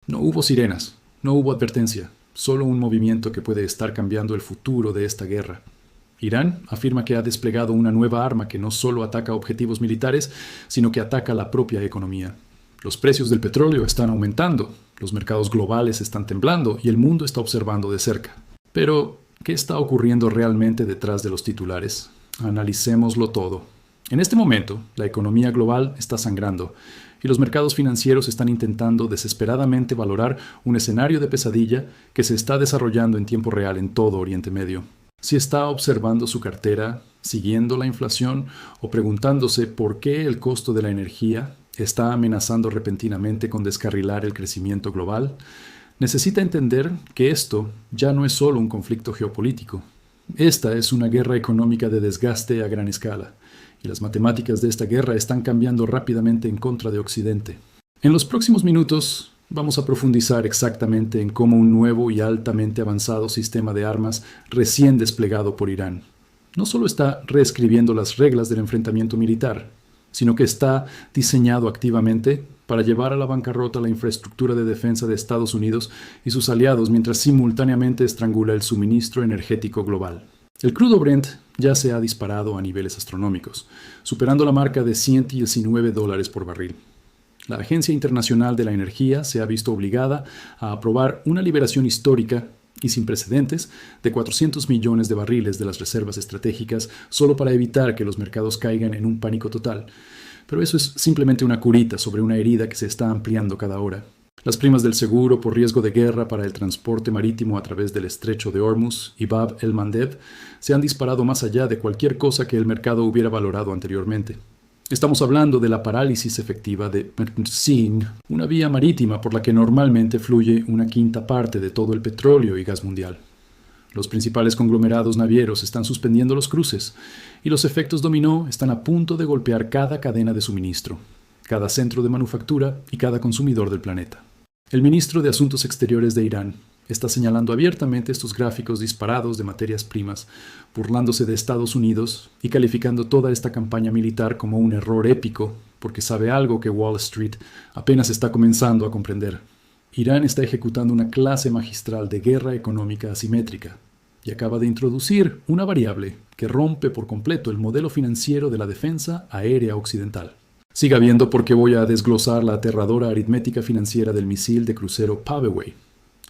No hubo sirenas, no hubo advertencia, solo un movimiento que puede estar cambiando el futuro de esta guerra. Irán afirma que ha desplegado una nueva arma que no solo ataca objetivos militares, sino que ataca la propia economía. Los precios del petróleo están aumentando, los mercados globales están temblando y el mundo está observando de cerca. Pero, ¿qué está ocurriendo realmente detrás de los titulares? Analicémoslo todo. En este momento, la economía global está sangrando y los mercados financieros están intentando desesperadamente valorar un escenario de pesadilla que se está desarrollando en tiempo real en todo Oriente Medio. Si está observando su cartera, siguiendo la inflación o preguntándose por qué el costo de la energía está amenazando repentinamente con descarrilar el crecimiento global, necesita entender que esto ya no es solo un conflicto geopolítico. Esta es una guerra económica de desgaste a gran escala, y las matemáticas de esta guerra están cambiando rápidamente en contra de Occidente. En los próximos minutos vamos a profundizar exactamente en cómo un nuevo y altamente avanzado sistema de armas recién desplegado por Irán no solo está reescribiendo las reglas del enfrentamiento militar, sino que está diseñado activamente para llevar a la bancarrota la infraestructura de defensa de Estados Unidos y sus aliados mientras simultáneamente estrangula el suministro energético global. El crudo Brent ya se ha disparado a niveles astronómicos, superando la marca de $119 por barril. La Agencia Internacional de la Energía se ha visto obligada a aprobar una liberación histórica y sin precedentes de 400 millones de barriles de las reservas estratégicas solo para evitar que los mercados caigan en un pánico total. Pero eso es simplemente una curita sobre una herida que se está ampliando cada hora. Las primas del seguro por riesgo de guerra para el transporte marítimo a través del estrecho de Hormuz y Bab el-Mandeb se han disparado más allá de cualquier cosa que el mercado hubiera valorado anteriormente. Estamos hablando de la parálisis efectiva de Mersin, una vía marítima por la que normalmente fluye una quinta parte de todo el petróleo y gas mundial. Los principales conglomerados navieros están suspendiendo los cruces y los efectos dominó están a punto de golpear cada cadena de suministro, cada centro de manufactura y cada consumidor del planeta. El ministro de Asuntos Exteriores de Irán está señalando abiertamente estos gráficos disparados de materias primas, burlándose de Estados Unidos y calificando toda esta campaña militar como un error épico, porque sabe algo que Wall Street apenas está comenzando a comprender. Irán está ejecutando una clase magistral de guerra económica asimétrica y acaba de introducir una variable que rompe por completo el modelo financiero de la defensa aérea occidental. Siga viendo por qué voy a desglosar la aterradora aritmética financiera del misil de crucero Paveway,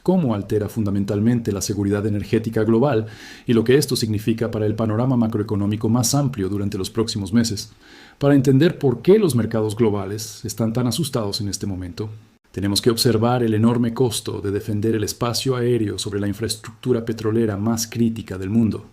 cómo altera fundamentalmente la seguridad energética global y lo que esto significa para el panorama macroeconómico más amplio durante los próximos meses. Para entender por qué los mercados globales están tan asustados en este momento, tenemos que observar el enorme costo de defender el espacio aéreo sobre la infraestructura petrolera más crítica del mundo.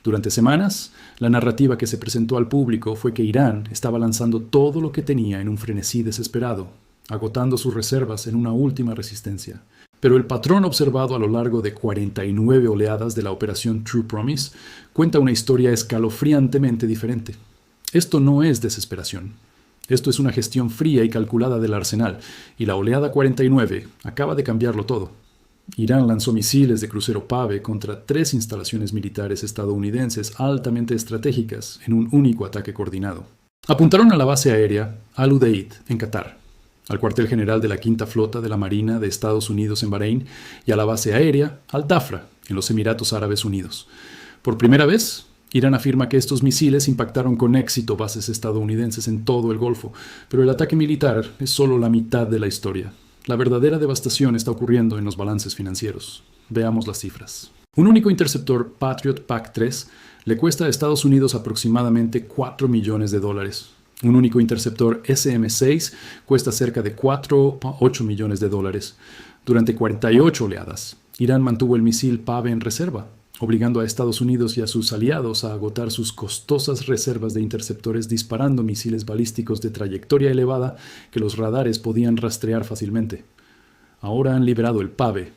Durante semanas, la narrativa que se presentó al público fue que Irán estaba lanzando todo lo que tenía en un frenesí desesperado, agotando sus reservas en una última resistencia. Pero el patrón observado a lo largo de 49 oleadas de la operación True Promise cuenta una historia escalofriantemente diferente. Esto no es desesperación. Esto es una gestión fría y calculada del arsenal, y la oleada 49 acaba de cambiarlo todo. Irán lanzó misiles de crucero Pave contra 3 instalaciones militares estadounidenses altamente estratégicas en un único ataque coordinado. Apuntaron a la base aérea Al Udeid en Qatar, al cuartel general de la Quinta Flota de la Marina de Estados Unidos en Bahrein y a la base aérea Al-Dhafra en los Emiratos Árabes Unidos. Por primera vez, Irán afirma que estos misiles impactaron con éxito bases estadounidenses en todo el Golfo, pero el ataque militar es solo la mitad de la historia. La verdadera devastación está ocurriendo en los balances financieros. Veamos las cifras. Un único interceptor Patriot PAC-3 le cuesta a Estados Unidos aproximadamente $4 millones. Un único interceptor SM-6 cuesta cerca de $4,8 millones. Durante 48 oleadas, Irán mantuvo el misil Pave en reserva, obligando a Estados Unidos y a sus aliados a agotar sus costosas reservas de interceptores disparando misiles balísticos de trayectoria elevada que los radares podían rastrear fácilmente. Ahora han liberado el Pave,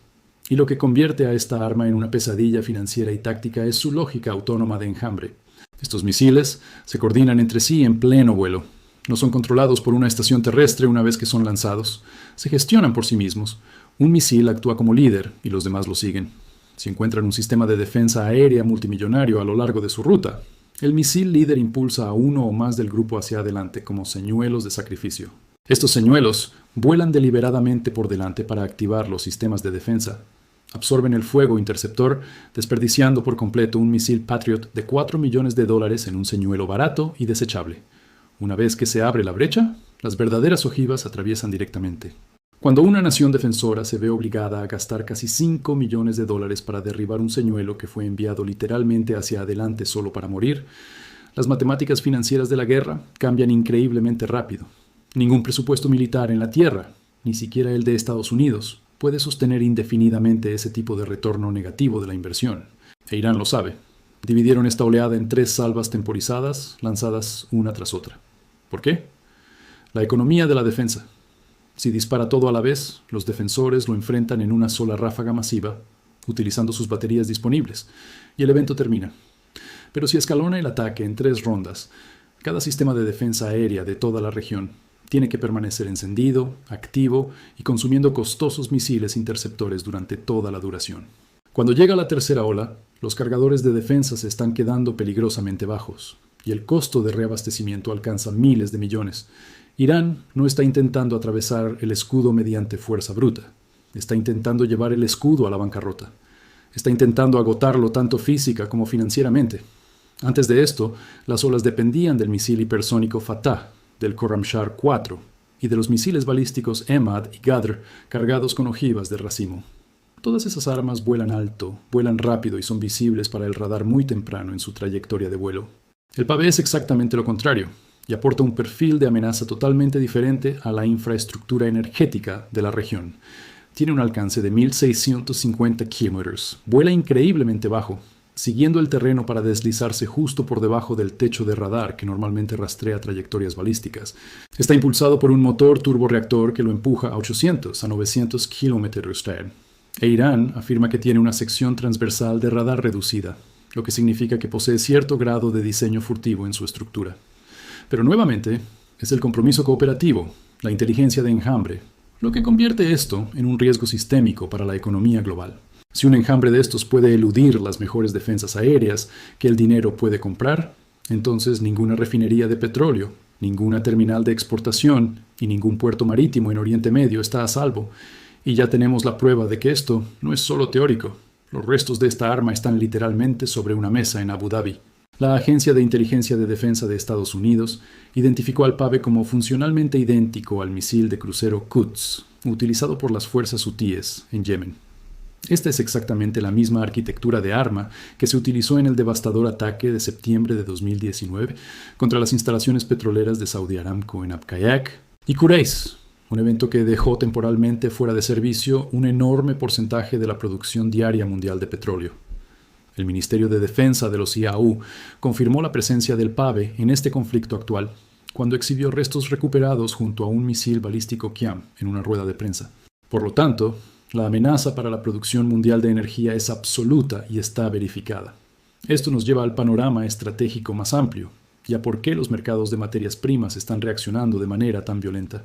y lo que convierte a esta arma en una pesadilla financiera y táctica es su lógica autónoma de enjambre. Estos misiles se coordinan entre sí en pleno vuelo. No son controlados por una estación terrestre una vez que son lanzados. Se gestionan por sí mismos. Un misil actúa como líder y los demás lo siguen. Si encuentran un sistema de defensa aérea multimillonario a lo largo de su ruta, el misil líder impulsa a uno o más del grupo hacia adelante como señuelos de sacrificio. Estos señuelos Vuelan deliberadamente por delante para activar los sistemas de defensa. Absorben el fuego interceptor, desperdiciando por completo un misil Patriot de $4 millones en un señuelo barato y desechable. Una vez que se abre la brecha, las verdaderas ojivas atraviesan directamente. Cuando una nación defensora se ve obligada a gastar casi $5 millones para derribar un señuelo que fue enviado literalmente hacia adelante solo para morir, las matemáticas financieras de la guerra cambian increíblemente rápido. Ningún presupuesto militar en la Tierra, ni siquiera el de Estados Unidos, puede sostener indefinidamente ese tipo de retorno negativo de la inversión. E Irán lo sabe. Dividieron esta oleada en 3 salvas temporizadas, lanzadas una tras otra. ¿Por qué? La economía de la defensa. Si dispara todo a la vez, los defensores lo enfrentan en una sola ráfaga masiva, utilizando sus baterías disponibles, y el evento termina. Pero si escalona el ataque en 3 rondas, cada sistema de defensa aérea de toda la región tiene que permanecer encendido, activo y consumiendo costosos misiles interceptores durante toda la duración. Cuando llega la tercera ola, los cargadores de defensa se están quedando peligrosamente bajos, y el costo de reabastecimiento alcanza miles de millones. Irán no está intentando atravesar el escudo mediante fuerza bruta. Está intentando llevar el escudo a la bancarrota. Está intentando agotarlo tanto física como financieramente. Antes de esto, las olas dependían del misil hipersónico Fatah, del Khorramshahr 4 y de los misiles balísticos Emad y Ghadr cargados con ojivas de racimo. Todas esas armas vuelan alto, vuelan rápido y son visibles para el radar muy temprano en su trayectoria de vuelo. El PAVE es exactamente lo contrario y aporta un perfil de amenaza totalmente diferente a la infraestructura energética de la región. Tiene un alcance de 1.650 kilómetros, vuela increíblemente bajo, siguiendo el terreno para deslizarse justo por debajo del techo de radar que normalmente rastrea trayectorias balísticas. Está impulsado por un motor turborreactor que lo empuja a 800 a 900 km/h. E Irán afirma que tiene una sección transversal de radar reducida, lo que significa que posee cierto grado de diseño furtivo en su estructura. Pero nuevamente, es el compromiso cooperativo, la inteligencia de enjambre, lo que convierte esto en un riesgo sistémico para la economía global. Si un enjambre de estos puede eludir las mejores defensas aéreas que el dinero puede comprar, entonces ninguna refinería de petróleo, ninguna terminal de exportación y ningún puerto marítimo en Oriente Medio está a salvo. Y ya tenemos la prueba de que esto no es solo teórico. Los restos de esta arma están literalmente sobre una mesa en Abu Dhabi. La Agencia de Inteligencia de Defensa de Estados Unidos identificó al PAVE como funcionalmente idéntico al misil de crucero Quds, utilizado por las fuerzas hutíes en Yemen. Esta es exactamente la misma arquitectura de arma que se utilizó en el devastador ataque de septiembre de 2019 contra las instalaciones petroleras de Saudi Aramco en Abqaiq y Khurais, un evento que dejó temporalmente fuera de servicio un enorme porcentaje de la producción diaria mundial de petróleo. El Ministerio de Defensa de los IAU confirmó la presencia del PAVE en este conflicto actual cuando exhibió restos recuperados junto a un misil balístico QIAM en una rueda de prensa. Por lo tanto, la amenaza para la producción mundial de energía es absoluta y está verificada. Esto nos lleva al panorama estratégico más amplio y a por qué los mercados de materias primas están reaccionando de manera tan violenta.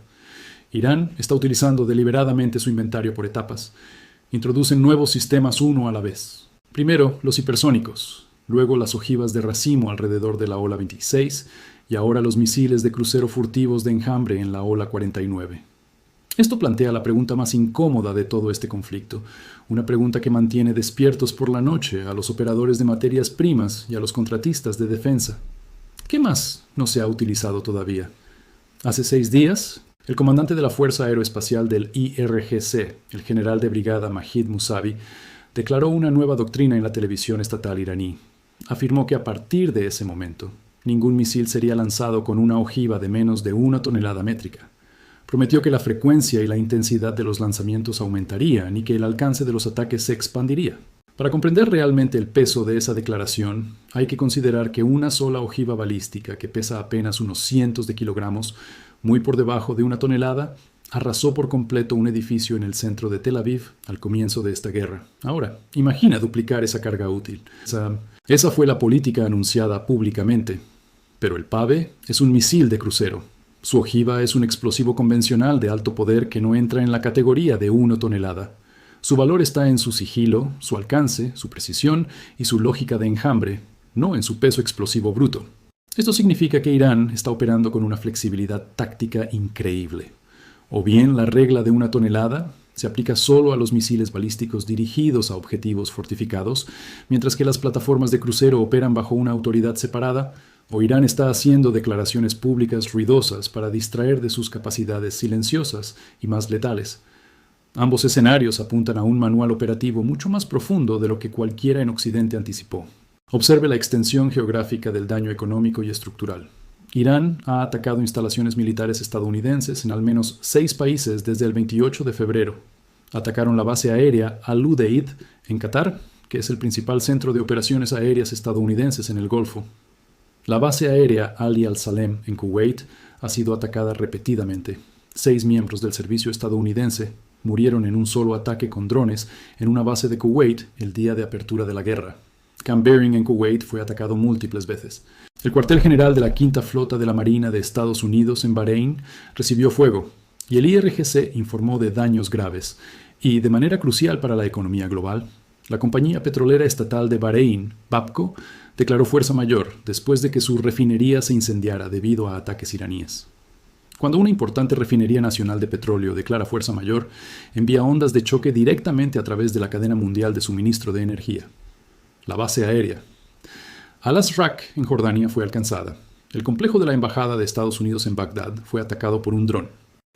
Irán está utilizando deliberadamente su inventario por etapas. Introducen nuevos sistemas uno a la vez. Primero, los hipersónicos, luego las ojivas de racimo alrededor de la ola 26 y ahora los misiles de crucero furtivos de enjambre en la ola 49. Esto plantea la pregunta más incómoda de todo este conflicto, una pregunta que mantiene despiertos por la noche a los operadores de materias primas y a los contratistas de defensa. ¿Qué más no se ha utilizado todavía? Hace 6 días, el comandante de la Fuerza Aeroespacial del IRGC, el general de brigada Majid Musavi, declaró una nueva doctrina en la televisión estatal iraní. Afirmó que a partir de ese momento, ningún misil sería lanzado con una ojiva de menos de 1 tonelada métrica. Prometió que la frecuencia y la intensidad de los lanzamientos aumentarían y que el alcance de los ataques se expandiría. Para comprender realmente el peso de esa declaración, hay que considerar que una sola ojiva balística, que pesa apenas unos cientos de kilogramos, muy por debajo de 1 tonelada, arrasó por completo un edificio en el centro de Tel Aviv al comienzo de esta guerra. Ahora, imagina duplicar esa carga útil. Esa fue la política anunciada públicamente. Pero el PAVE es un misil de crucero. Su ojiva es un explosivo convencional de alto poder que no entra en la categoría de 1 tonelada. Su valor está en su sigilo, su alcance, su precisión y su lógica de enjambre, no en su peso explosivo bruto. Esto significa que Irán está operando con una flexibilidad táctica increíble. O bien la regla de 1 tonelada se aplica solo a los misiles balísticos dirigidos a objetivos fortificados, mientras que las plataformas de crucero operan bajo una autoridad separada, o Irán está haciendo declaraciones públicas ruidosas para distraer de sus capacidades silenciosas y más letales. Ambos escenarios apuntan a un manual operativo mucho más profundo de lo que cualquiera en Occidente anticipó. Observe la extensión geográfica del daño económico y estructural. Irán ha atacado instalaciones militares estadounidenses en al menos 6 países desde el 28 de febrero. Atacaron la base aérea Al-Udeid en Qatar, que es el principal centro de operaciones aéreas estadounidenses en el Golfo. La base aérea Ali Al-Salem en Kuwait ha sido atacada repetidamente. 6 miembros del servicio estadounidense murieron en un solo ataque con drones en una base de Kuwait el día de apertura de la guerra. Camp Bering en Kuwait fue atacado múltiples veces. El cuartel general de la Quinta Flota de la Marina de Estados Unidos en Bahrein recibió fuego y el IRGC informó de daños graves. Y, de manera crucial para la economía global, la compañía petrolera estatal de Bahrein, Bapco, declaró fuerza mayor después de que su refinería se incendiara debido a ataques iraníes. Cuando una importante refinería nacional de petróleo declara fuerza mayor, envía ondas de choque directamente a través de la cadena mundial de suministro de energía. La base aérea. Al-Azraq, en Jordania, fue alcanzada. El complejo de la Embajada de Estados Unidos en Bagdad fue atacado por un dron.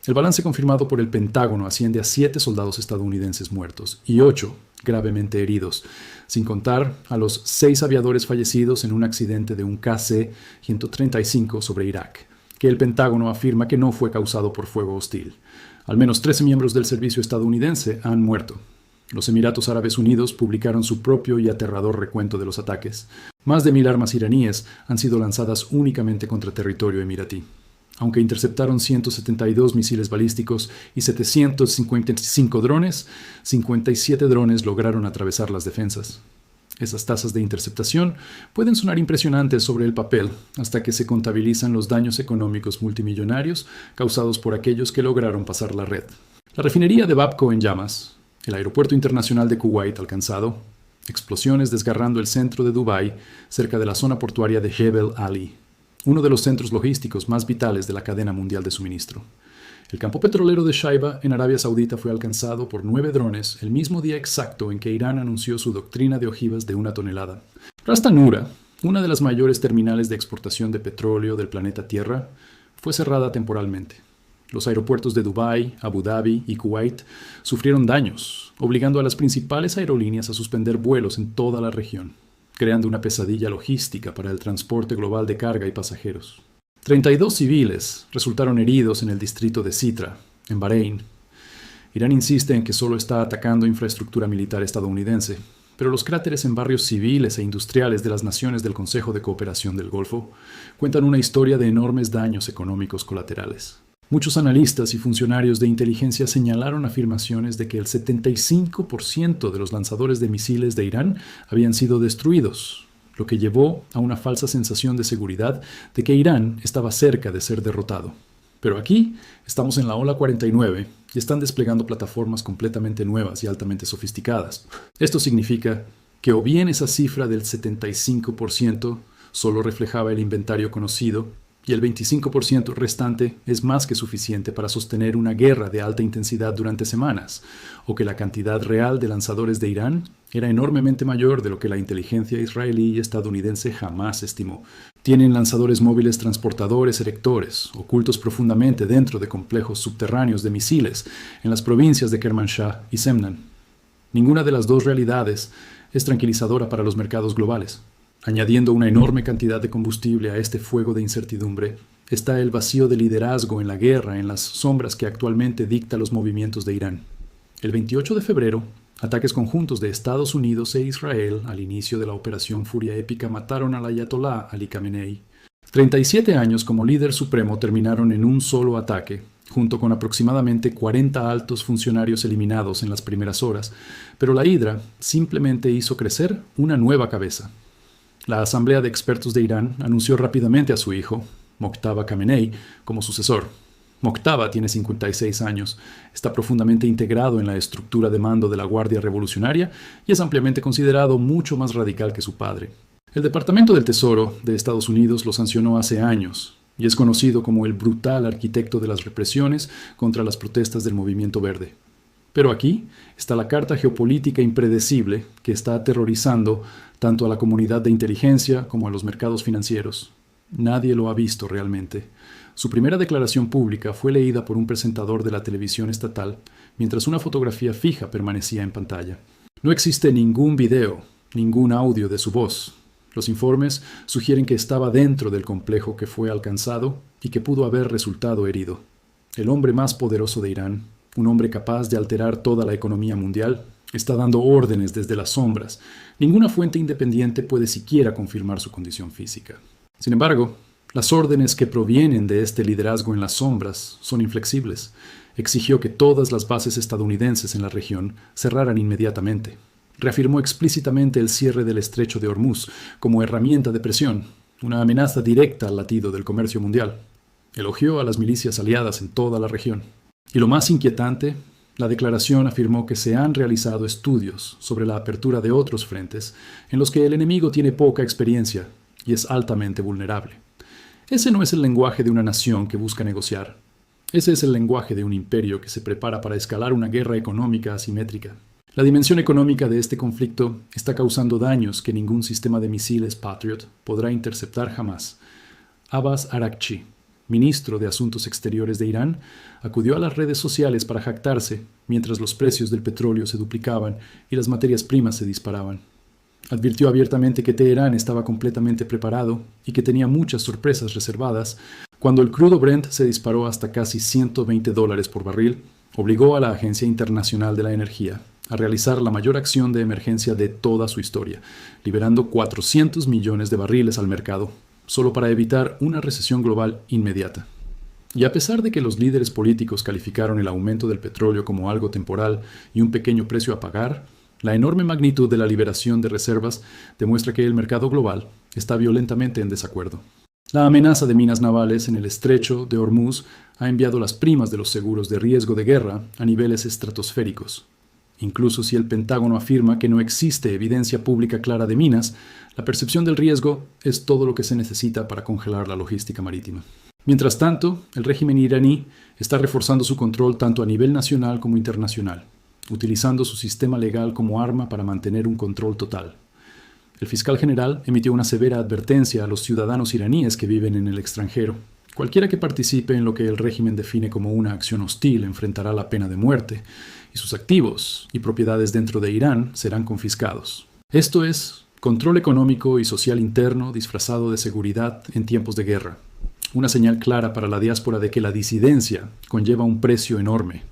El balance confirmado por el Pentágono asciende a 7 soldados estadounidenses muertos y 8 gravemente heridos, sin contar a los 6 aviadores fallecidos en un accidente de un KC-135 sobre Irak, que el Pentágono afirma que no fue causado por fuego hostil. Al menos 13 miembros del servicio estadounidense han muerto. Los Emiratos Árabes Unidos publicaron su propio y aterrador recuento de los ataques. Más de 1000 armas iraníes han sido lanzadas únicamente contra territorio emiratí. Aunque interceptaron 172 misiles balísticos y 755 drones, 57 drones lograron atravesar las defensas. Esas tasas de interceptación pueden sonar impresionantes sobre el papel hasta que se contabilizan los daños económicos multimillonarios causados por aquellos que lograron pasar la red. La refinería de Bapco en llamas, el aeropuerto internacional de Kuwait alcanzado, explosiones desgarrando el centro de Dubái cerca de la zona portuaria de Jebel Ali, uno de los centros logísticos más vitales de la cadena mundial de suministro. El campo petrolero de Shaiba en Arabia Saudita fue alcanzado por 9 drones el mismo día exacto en que Irán anunció su doctrina de ojivas de 1 tonelada. Ras Tanura, una de las mayores terminales de exportación de petróleo del planeta Tierra, fue cerrada temporalmente. Los aeropuertos de Dubái, Abu Dhabi y Kuwait sufrieron daños, obligando a las principales aerolíneas a suspender vuelos en toda la región, creando una pesadilla logística para el transporte global de carga y pasajeros. 32 civiles resultaron heridos en el distrito de Sitra, en Bahrein. Irán insiste en que solo está atacando infraestructura militar estadounidense, pero los cráteres en barrios civiles e industriales de las naciones del Consejo de Cooperación del Golfo cuentan una historia de enormes daños económicos colaterales. Muchos analistas y funcionarios de inteligencia señalaron afirmaciones de que el 75% de los lanzadores de misiles de Irán habían sido destruidos, lo que llevó a una falsa sensación de seguridad de que Irán estaba cerca de ser derrotado. Pero aquí estamos en la ola 49 y están desplegando plataformas completamente nuevas y altamente sofisticadas. Esto significa que o bien esa cifra del 75% solo reflejaba el inventario conocido, y el 25% restante es más que suficiente para sostener una guerra de alta intensidad durante semanas, o que la cantidad real de lanzadores de Irán era enormemente mayor de lo que la inteligencia israelí y estadounidense jamás estimó. Tienen lanzadores móviles transportadores erectores, ocultos profundamente dentro de complejos subterráneos de misiles en las provincias de Kermanshah y Semnan. Ninguna de las dos realidades es tranquilizadora para los mercados globales. Añadiendo una enorme cantidad de combustible a este fuego de incertidumbre, está el vacío de liderazgo en la guerra en las sombras que actualmente dicta los movimientos de Irán. El 28 de febrero, ataques conjuntos de Estados Unidos e Israel al inicio de la Operación Furia Épica mataron al ayatolá Ali Khamenei. 37 años como líder supremo terminaron en un solo ataque, junto con aproximadamente 40 altos funcionarios eliminados en las primeras horas, pero la hidra simplemente hizo crecer una nueva cabeza. La Asamblea de Expertos de Irán anunció rápidamente a su hijo, Mojtaba Khamenei, como sucesor. Mojtaba tiene 56 años, está profundamente integrado en la estructura de mando de la Guardia Revolucionaria y es ampliamente considerado mucho más radical que su padre. El Departamento del Tesoro de Estados Unidos lo sancionó hace años y es conocido como el brutal arquitecto de las represiones contra las protestas del movimiento verde. Pero aquí está la carta geopolítica impredecible que está aterrorizando tanto a la comunidad de inteligencia como a los mercados financieros. Nadie lo ha visto realmente. Su primera declaración pública fue leída por un presentador de la televisión estatal, mientras una fotografía fija permanecía en pantalla. No existe ningún video, ningún audio de su voz. Los informes sugieren que estaba dentro del complejo que fue alcanzado y que pudo haber resultado herido. El hombre más poderoso de Irán, un hombre capaz de alterar toda la economía mundial, está dando órdenes desde las sombras. Ninguna fuente independiente puede siquiera confirmar su condición física. Sin embargo, las órdenes que provienen de este liderazgo en las sombras son inflexibles. Exigió que todas las bases estadounidenses en la región cerraran inmediatamente. Reafirmó explícitamente el cierre del estrecho de Hormuz como herramienta de presión, una amenaza directa al latido del comercio mundial. Elogió a las milicias aliadas en toda la región. Y lo más inquietante, la declaración afirmó que se han realizado estudios sobre la apertura de otros frentes en los que el enemigo tiene poca experiencia y es altamente vulnerable. Ese no es el lenguaje de una nación que busca negociar. Ese es el lenguaje de un imperio que se prepara para escalar una guerra económica asimétrica. La dimensión económica de este conflicto está causando daños que ningún sistema de misiles Patriot podrá interceptar jamás. Abbas Araghchi, ministro de Asuntos Exteriores de Irán, acudió a las redes sociales para jactarse mientras los precios del petróleo se duplicaban y las materias primas se disparaban. Advirtió abiertamente que Teherán estaba completamente preparado y que tenía muchas sorpresas reservadas. Cuando el crudo Brent se disparó hasta casi $120 por barril, obligó a la Agencia Internacional de la Energía a realizar la mayor acción de emergencia de toda su historia, liberando 400 millones de barriles al mercado, solo para evitar una recesión global inmediata. Y a pesar de que los líderes políticos calificaron el aumento del petróleo como algo temporal y un pequeño precio a pagar, la enorme magnitud de la liberación de reservas demuestra que el mercado global está violentamente en desacuerdo. La amenaza de minas navales en el estrecho de Hormuz ha enviado las primas de los seguros de riesgo de guerra a niveles estratosféricos. Incluso si el Pentágono afirma que no existe evidencia pública clara de minas, la percepción del riesgo es todo lo que se necesita para congelar la logística marítima. Mientras tanto, el régimen iraní está reforzando su control tanto a nivel nacional como internacional, utilizando su sistema legal como arma para mantener un control total. El fiscal general emitió una severa advertencia a los ciudadanos iraníes que viven en el extranjero. Cualquiera que participe en lo que el régimen define como una acción hostil enfrentará la pena de muerte, y sus activos y propiedades dentro de Irán serán confiscados. Esto es control económico y social interno disfrazado de seguridad en tiempos de guerra. Una señal clara para la diáspora de que la disidencia conlleva un precio enorme.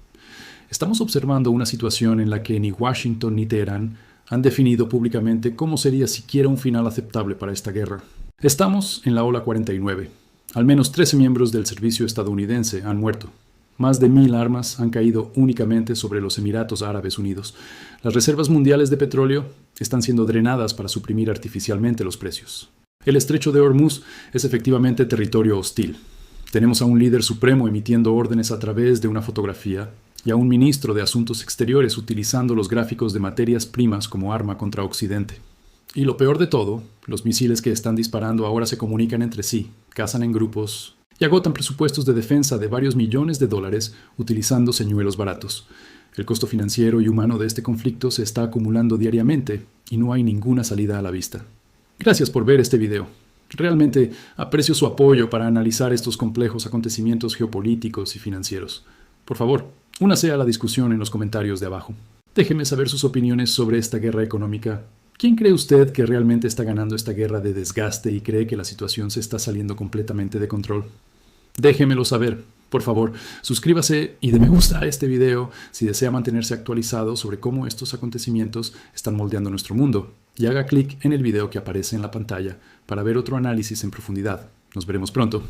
Estamos observando una situación en la que ni Washington ni Teherán han definido públicamente cómo sería siquiera un final aceptable para esta guerra. Estamos en la ola 49. Al menos 13 miembros del servicio estadounidense han muerto. Más de 1.000 armas han caído únicamente sobre los Emiratos Árabes Unidos. Las reservas mundiales de petróleo están siendo drenadas para suprimir artificialmente los precios. El estrecho de Hormuz es efectivamente territorio hostil. Tenemos a un líder supremo emitiendo órdenes a través de una fotografía y a un ministro de Asuntos Exteriores utilizando los gráficos de materias primas como arma contra Occidente. Y lo peor de todo, los misiles que están disparando ahora se comunican entre sí, cazan en grupos y agotan presupuestos de defensa de varios millones de dólares utilizando señuelos baratos. El costo financiero y humano de este conflicto se está acumulando diariamente y no hay ninguna salida a la vista. Gracias por ver este video. Realmente aprecio su apoyo para analizar estos complejos acontecimientos geopolíticos y financieros. Por favor, únase a la discusión en los comentarios de abajo. Déjeme saber sus opiniones sobre esta guerra económica. ¿Quién cree usted que realmente está ganando esta guerra de desgaste y cree que la situación se está saliendo completamente de control? Déjemelo saber. Por favor, suscríbase y dé me gusta a este video si desea mantenerse actualizado sobre cómo estos acontecimientos están moldeando nuestro mundo. Y haga clic en el video que aparece en la pantalla para ver otro análisis en profundidad. Nos veremos pronto.